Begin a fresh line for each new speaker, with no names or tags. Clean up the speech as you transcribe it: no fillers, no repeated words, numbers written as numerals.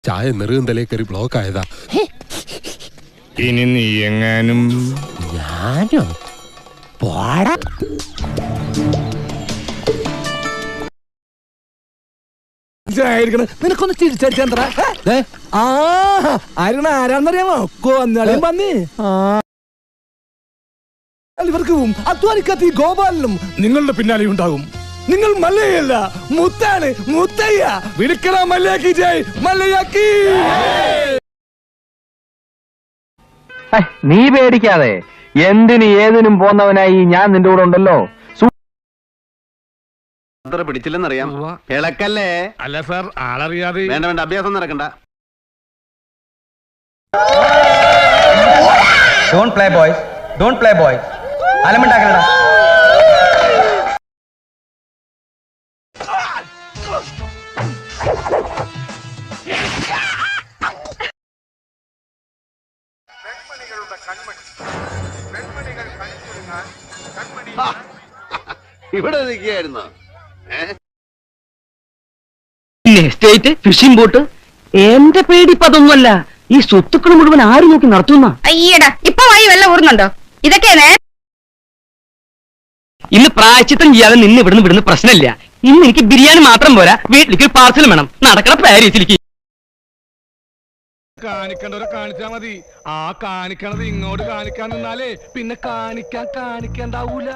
ചായ നെറുകന്തലേ കയറി ബ്ലോക്ക് ആയതാ.
ഇനി നീ എങ്ങാനും.
ഞാനോ? പോടാ.
നിനക്കൊന്ന് ചിരിച്ചടിച്ചാ ആരാന്നറിയാമോ? കൊന്നളിയും പന്നി. ഇവർക്ക് അധ്വാനിക്കാത്ത ഈ ഗോപാലനും നിങ്ങളുടെ പിന്നാലെ ഉണ്ടാകും. നിങ്ങൾ മല്ലയല്ല, മുത്താണ്, മുത്തയ്യ. വിളിക്കണ മല്ലയാക്കി ജയ്, മല്ലയാക്കി.
നീ പേടിക്കാതെ, എന്തിനും ഏതിനും പോന്നവനായി ഞാൻ നിന്റെ കൂടെ ഉണ്ടല്ലോ.
അത്ര പിടിച്ചില്ലെന്നറിയാം. ഇളക്കല്ലേ?
അല്ല സാർ, ആളറിയാതെ.
വേണ്ട വേണ്ട, അഭ്യാസം നടക്കണ്ട.
Don't play boys, don't play boys. അലമുണ്ടാക്കണടാ.
ഇവിടെ നിൽക്കുകയായിരുന്നു.
Estate, fishing boat. എന്റെ പേടിപ്പതൊന്നുമല്ല. ഈ സ്വത്തുക്കൾ മുഴുവൻ ആര് നോക്കി നടത്തുന്ന?
അയ്യടാ, ഇപ്പൊ വഴി വല്ല ഊർന്നുണ്ടോ? ഇതൊക്കെ
ഇന്ന് പ്രായച്ചിത്തം ചെയ്യാതെ നിന്ന് ഇവിടുന്ന് പ്രശ്നമില്ല. ഇന്ന് എനിക്ക് ബിരിയാണി മാത്രം പോരാ, വീട്ടിലേക്ക് പാർസൽ വേണം. നടക്കണ പാരീസിലേക്ക്.
കാണിക്കേണ്ടവരെ കാണിച്ചാ മതി. ആ കാണിക്കണത് ഇങ്ങോട്ട് കാണിക്കാൻ നിന്നാലേ പിന്നെ കാണിക്കാൻ കാണിക്കണ്ടാവൂല.